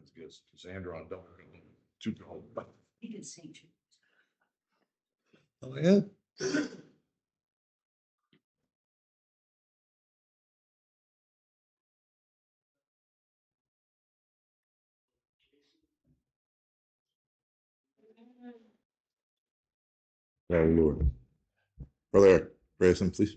That's good. Sandra on double. Two. He did sing too. Oh, yeah. Yeah, Lord. Brother Grayson, please.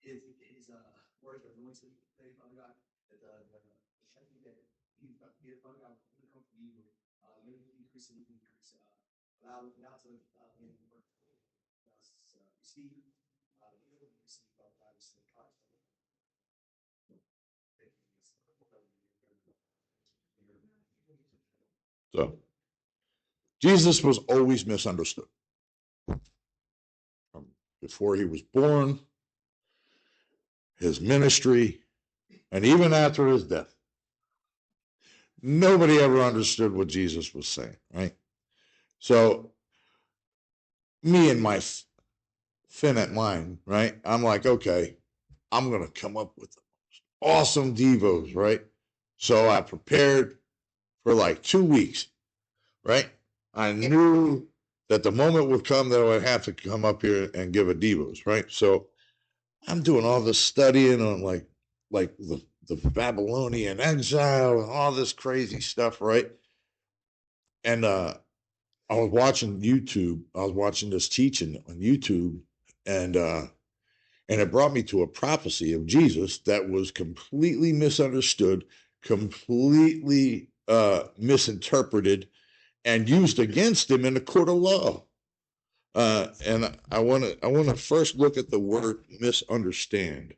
His words of anointed, Father God, that he's Father God, when it comes to evil, let him increase and increase. Allow to him work. Receive, receive, Father God, receive God. So, Jesus was always misunderstood. Before he was born, his ministry, and even after his death. Nobody ever understood what Jesus was saying, right? So, me and my finite mind, right? I'm like, okay, I'm going to come up with awesome devos, right? So I prepared for like 2 weeks, right? I knew that the moment would come that I would have to come up here and give a devos, right? So I'm doing all this studying on like the Babylonian exile and all this crazy stuff, right? And I was watching YouTube. I was watching this teaching on YouTube, and it brought me to a prophecy of Jesus that was completely misunderstood, completely misinterpreted, and used against him in the court of law. And I want to first look at the word misunderstand.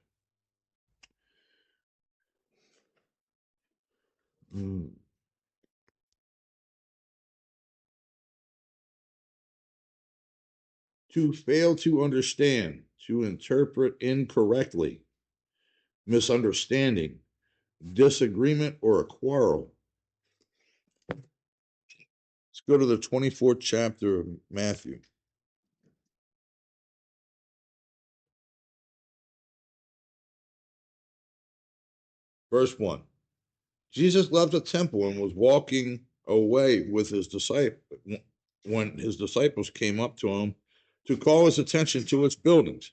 To fail to understand, to interpret incorrectly, misunderstanding, disagreement, or a quarrel. Let's go to the 24th chapter of Matthew. Verse 1. Jesus left the temple and was walking away with his disciples when his disciples came up to him to call his attention to its buildings.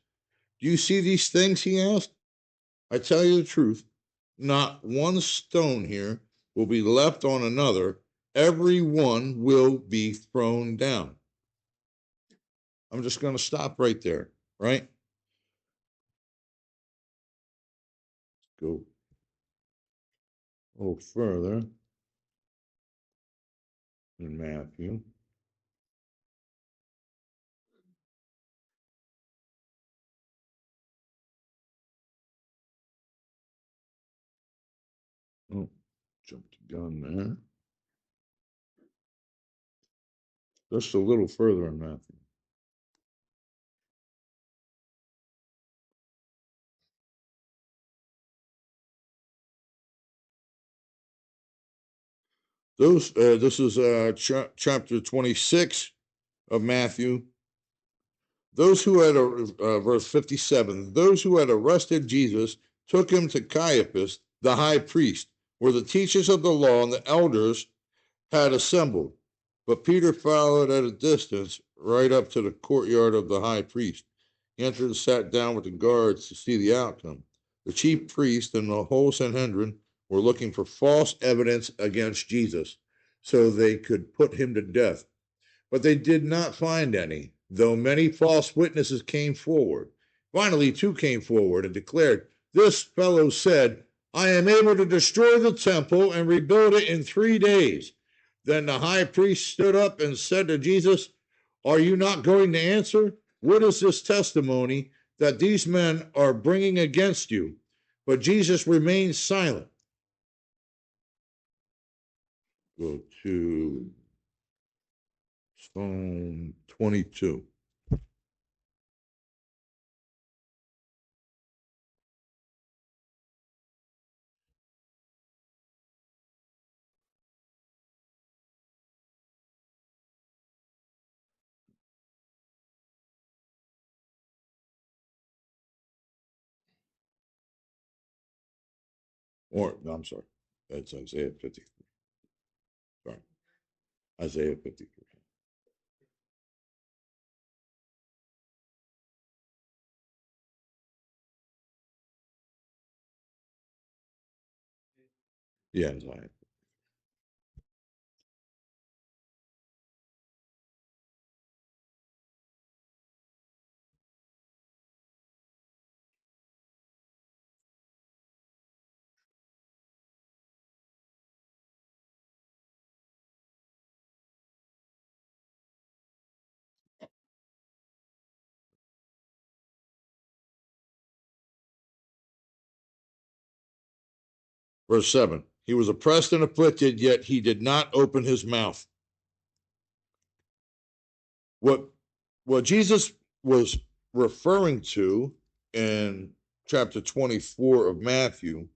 Do you see these things? He asked. I tell you the truth, not one stone here will be left on another. Every one will be thrown down. I'm just going to stop right there, right? Go a little further in Matthew. Oh, jumped the gun there. Just a little further in Matthew. This is chapter 26 of Matthew. Those who had, verse 57, those who had arrested Jesus took him to Caiaphas, the high priest, where the teachers of the law and the elders had assembled. But Peter followed at a distance, right up to the courtyard of the high priest. He entered and sat down with the guards to see the outcome. The chief priest and the whole Sanhedrin were looking for false evidence against Jesus so they could put him to death. But they did not find any, though many false witnesses came forward. Finally, two came forward and declared, "This fellow said, I am able to destroy the temple and rebuild it in 3 days." Then the high priest stood up and said to Jesus, "Are you not going to answer? What is this testimony that these men are bringing against you?" But Jesus remained silent. Go to Psalm 22. Or, no, I'm sorry. That's Isaiah 53. Sorry. Isaiah 53. Yeah, Isaiah. Verse 7. He was oppressed and afflicted, yet he did not open his mouth. What Jesus was referring to in chapter 24 of Matthew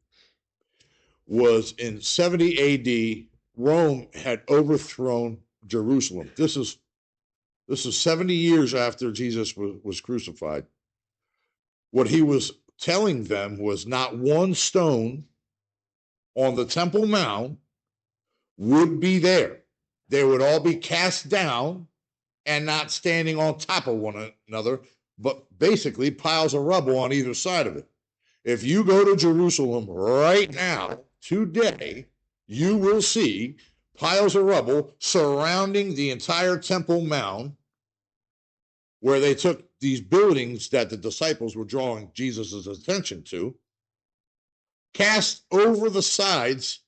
was in 70 AD, Rome had overthrown Jerusalem. This is 70 years after Jesus was crucified. What he was telling them was not one stone on the Temple Mount would be there. They would all be cast down and not standing on top of one another, but basically piles of rubble on either side of it. If you go to Jerusalem right now, today, you will see piles of rubble surrounding the entire Temple Mount, where they took these buildings that the disciples were drawing Jesus' attention to, cast over the sides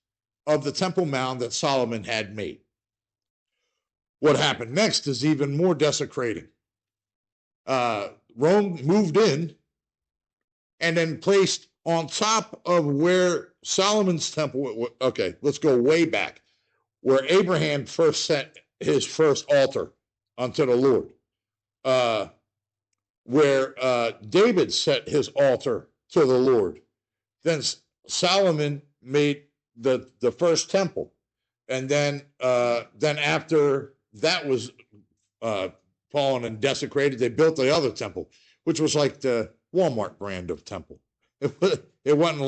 of the Temple Mount that Solomon had made. What happened next is even more desecrating. Rome moved in and then placed on top of where Solomon's temple, okay, let's go way back, where Abraham first set his first altar unto the Lord, where David set his altar to the Lord. Then Solomon made the first temple, and then after that was fallen and desecrated, they built the other temple, which was like the Walmart brand of temple. It wasn't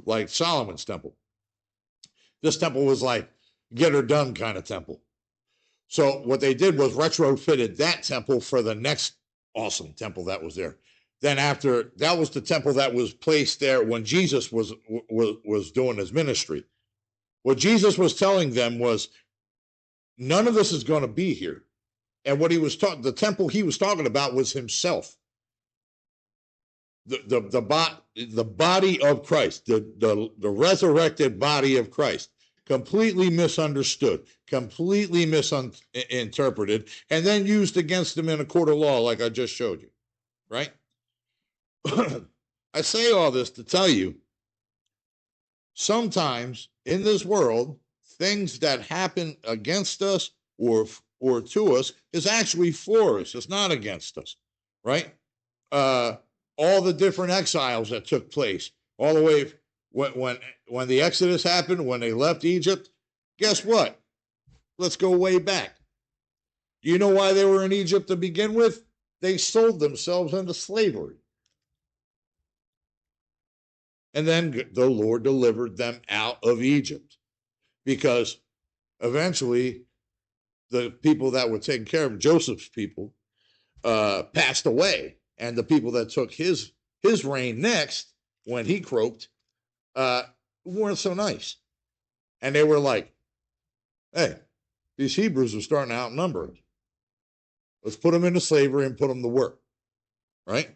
like Solomon's temple. This temple was like get her done kind of temple. So what they did was retrofitted that temple for the next awesome temple that was there. Then after that was the temple that was placed there when Jesus was doing his ministry. What Jesus was telling them was none of this is going to be here. And what he was talking, the temple he was talking about was himself. The body of Christ, the resurrected body of Christ, completely misunderstood, completely misinterpreted, and then used against him in a court of law, like I just showed you, right? I say all this to tell you, sometimes in this world, things that happen against us or to us is actually for us. It's not against us, right? All the different exiles that took place, all the way when the Exodus happened, when they left Egypt, guess what? Let's go way back. You know why they were in Egypt to begin with? They sold themselves into slavery. And then the Lord delivered them out of Egypt, because eventually the people that were taking care of Joseph's people passed away, and the people that took his reign next, when he croaked, weren't so nice. And they were like, hey, these Hebrews are starting to outnumber us. Let's put them into slavery and put them to work, right?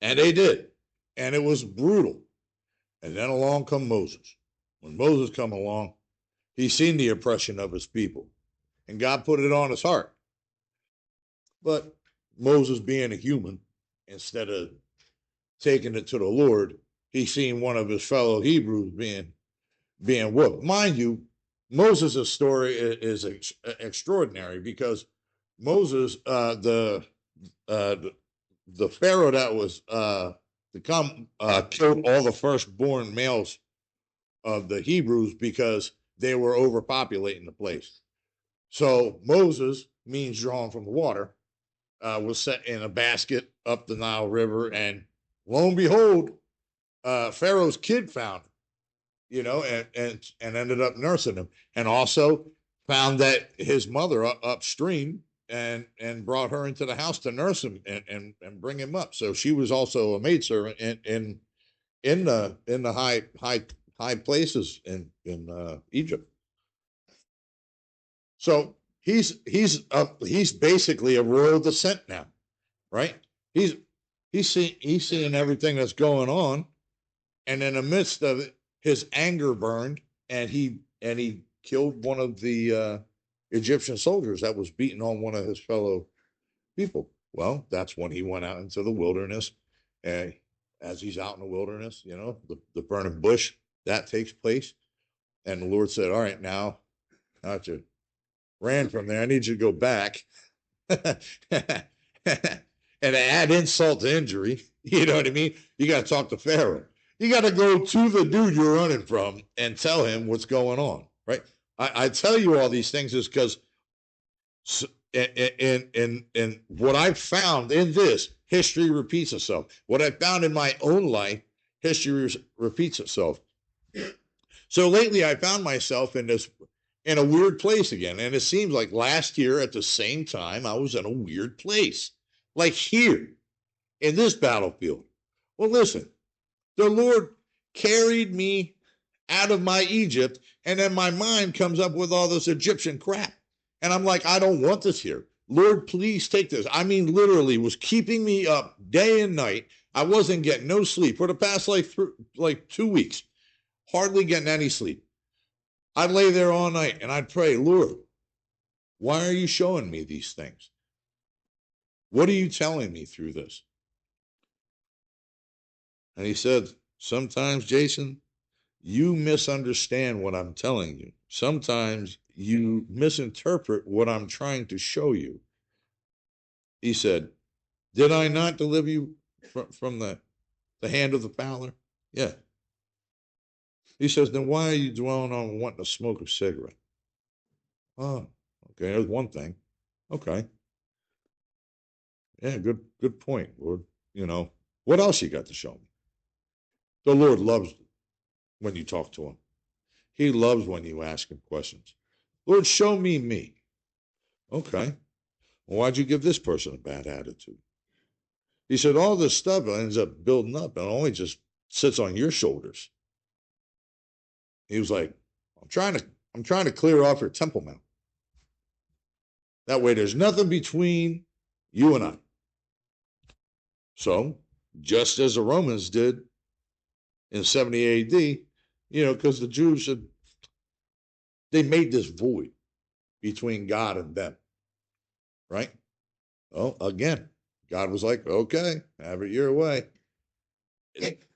And they did. And it was brutal. And then along come Moses. When Moses come along, he seen the oppression of his people, and God put it on his heart. But Moses, being a human, instead of taking it to the Lord, he seen one of his fellow Hebrews being whooped. Mind you, Moses' story is extraordinary, because Moses, the Pharaoh that was to come, killed all the firstborn males of the Hebrews because they were overpopulating the place. So Moses, means drawn from the water, was set in a basket up the Nile River, and lo and behold, Pharaoh's kid found him, you know, and ended up nursing him, and also found that his mother upstream and brought her into the house to nurse him and bring him up. So she was also a maidservant in the high places in Egypt. So he's basically a royal descent now, right? He's seeing everything that's going on, and in the midst of it, his anger burned, and he killed one of the Egyptian soldiers that was beating on one of his fellow people. Well, that's when he went out into the wilderness, and as he's out in the wilderness, you know, the burning bush that takes place, and the Lord said, "All right, now that you ran from there, I need you to go back." And to add insult to injury, you know what I mean? You got to talk to Pharaoh. You got to go to the dude you're running from and tell him what's going on, right? I tell you all these things is because in what I've found in this, history repeats itself. What I found in my own life, history repeats itself. So lately, I found myself in a weird place again, and it seems like last year at the same time I was in a weird place, like here in this battlefield. Well, listen, the Lord carried me out of my Egypt, and then my mind comes up with all this Egyptian crap. And I'm like, I don't want this here. Lord, please take this. I mean, literally was keeping me up day and night. I wasn't getting no sleep for the past like 2 weeks, hardly getting any sleep. I'd lay there all night and I'd pray, Lord, why are you showing me these things? What are you telling me through this? And he said, sometimes, Jason, you misunderstand what I'm telling you. Sometimes you misinterpret what I'm trying to show you. He said, did I not deliver you from the hand of the fowler? Yeah. He says, then why are you dwelling on wanting to smoke a cigarette? Oh, okay, there's one thing. Okay. Yeah, good point, Lord. You know, what else you got to show me? The Lord loves when you talk to him. He loves when you ask him questions. Lord, show me me. Okay. Well, why'd you give this person a bad attitude? He said, all this stuff ends up building up and only just sits on your shoulders. He was like, I'm trying to clear off your Temple Mount. That way there's nothing between you and I. So, just as the Romans did in 70 AD, you know, because the Jews they made this void between God and them, right? Well, again, God was like, okay, have it your way.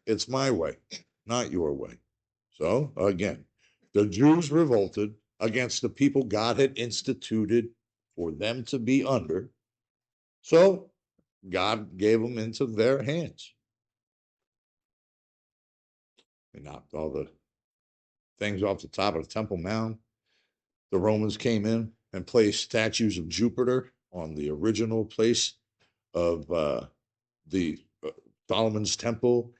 It's my way, not your way. So, again, the Jews revolted against the people God had instituted for them to be under. So, God gave them into their hands. They knocked all the things off the top of the Temple Mount. The Romans came in and placed statues of Jupiter on the original place of the Solomon's temple,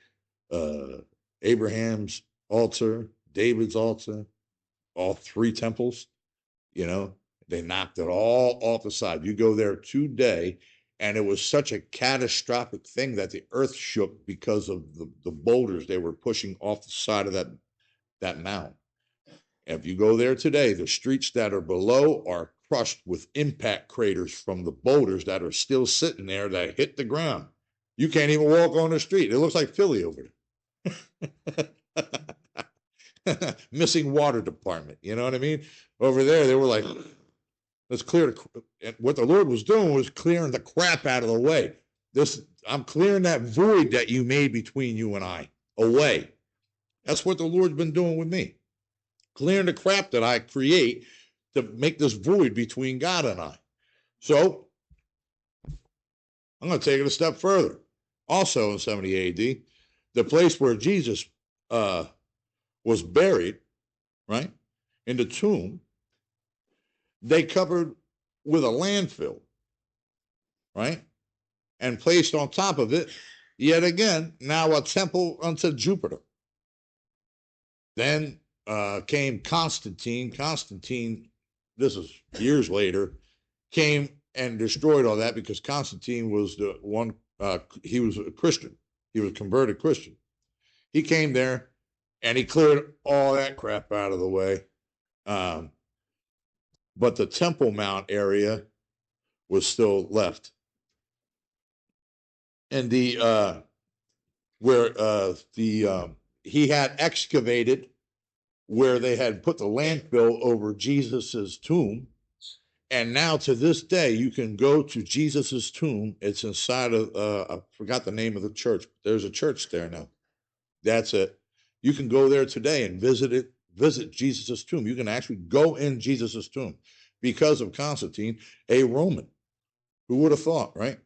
Abraham's altar, David's altar, all three temples. You know, they knocked it all off the side. You go there today, and it was such a catastrophic thing that the earth shook because of the boulders they were pushing off the side of that mound. If you go there today, the streets that are below are crushed with impact craters from the boulders that are still sitting there that hit the ground. You can't even walk on the street. It looks like Philly over there. Missing water department. You know what I mean? Over there, they were like, let's clear and what the Lord was doing was clearing the crap out of the way. I'm clearing that void that you made between you and I away. That's what the Lord's been doing with me. Clearing the crap that I create to make this void between God and I. So, I'm going to take it a step further. Also in 70 AD, the place where Jesus was buried, right, in the tomb, they covered with a landfill, right, and placed on top of it Yet again, now a temple unto Jupiter. Then came Constantine. Constantine, this is years later, came and destroyed all that because Constantine was the one, he was a Christian. He was a converted Christian. He came there and he cleared all that crap out of the way. But the Temple Mount area was still left. And the he had excavated where they had put the landfill over Jesus's tomb. And now to this day, you can go to Jesus's tomb. It's inside of, I forgot the name of the church. There's a church there now. That's it. You can go there today and visit Jesus's tomb. You can actually go in Jesus's tomb because of Constantine, a Roman. Who would have thought, right?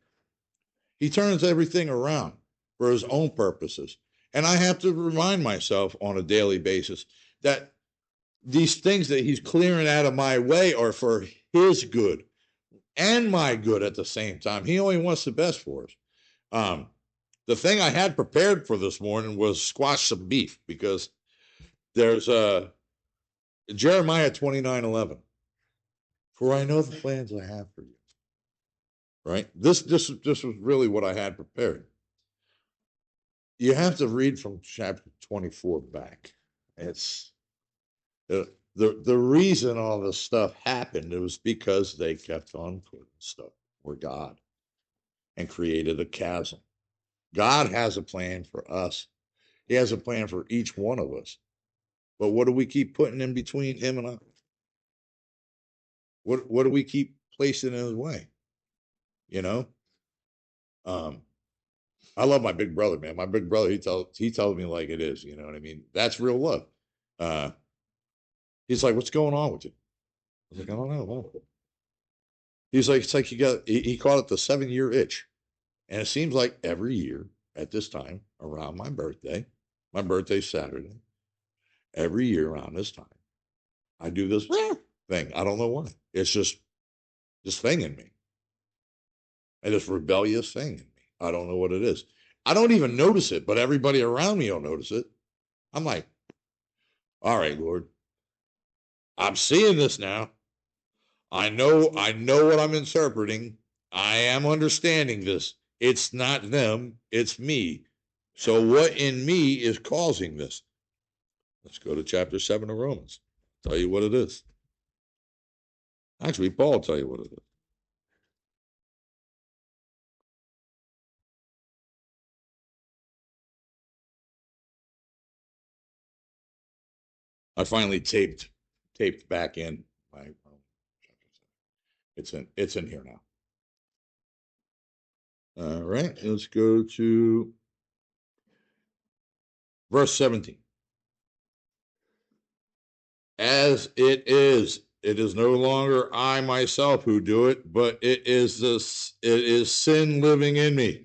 He turns everything around for his own purposes. And I have to remind myself on a daily basis that these things that he's clearing out of my way are for his good and my good at the same time. He only wants the best for us. The thing I had prepared for this morning was squash some beef because there's Jeremiah 29:11. For I know the plans I have for you. Right? This was really what I had prepared. You have to read from chapter 24 back. It's the reason all this stuff happened, it was because they kept on putting stuff for God and created a chasm. God has a plan for us. He has a plan for each one of us. But what do we keep putting in between him and us? What do we keep placing in his way? You know? I love my big brother, man. My big brother, he tells me like it is, you know what I mean? That's real love. He's like, what's going on with you? I was like, I don't know. What? He's like, it's like he called it the 7-year itch. And it seems like every year at this time around my birthday's Saturday, every year around this time, I do this thing. I don't know why. It's just this thing in me. And this rebellious thing in me. I don't know what it is. I don't even notice it, but everybody around me will notice it. I'm like, all right, Lord, I'm seeing this now. I know what I'm interpreting. I am understanding this. It's not them, it's me. So what in me is causing this? Let's go to chapter 7 of Romans. Tell you what it is. Actually, Paul will tell you what it is. I finally taped back in my it's in here now. All right, let's go to verse 17. As it is no longer I myself who do it, but it is sin living in me.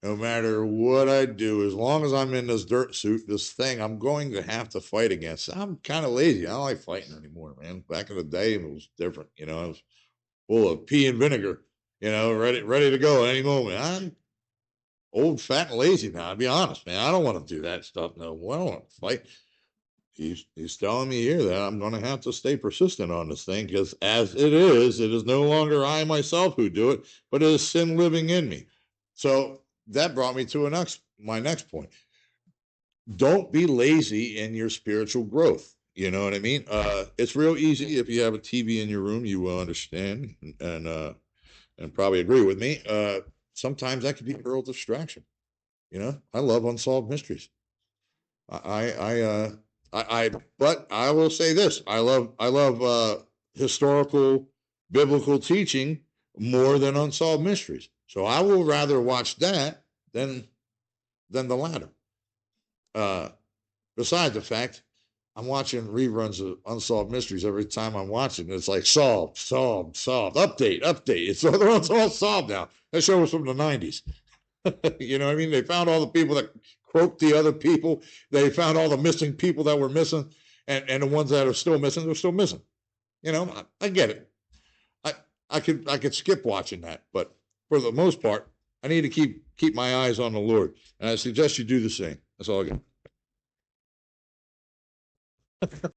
No matter what I do, as long as I'm in this dirt suit, this thing, I'm going to have to fight against. I'm kind of lazy. I don't like fighting anymore, man. Back in the day, it was different. You know, I was full of pea and vinegar, you know, ready to go at any moment. I'm old, fat, and lazy now. I'll be honest, man. I don't want to do that stuff no more. I don't want to fight. He's telling me here that I'm going to have to stay persistent on this thing because as it is no longer I myself who do it, but it is sin living in me. So that brought me to my next point. Don't be lazy in your spiritual growth. You know what I mean? It's real easy if you have a TV in your room, you will understand and probably agree with me. Sometimes that can be a real distraction. You know, I love unsolved mysteries. But I will say this: I love historical biblical teaching more than unsolved mysteries. So I will rather watch that than the latter. Besides the fact, I'm watching reruns of unsolved mysteries every time I'm watching. It's like solved, update. It's all solved now. That show was from the 90s. You know what I mean? They found all the people that croaked the other people. They found all the missing people that were missing, and the ones that are still missing, they're still missing. You know, I get it. I could skip watching that, but for the most part, I need to keep my eyes on the Lord. And I suggest you do the same. That's all I got.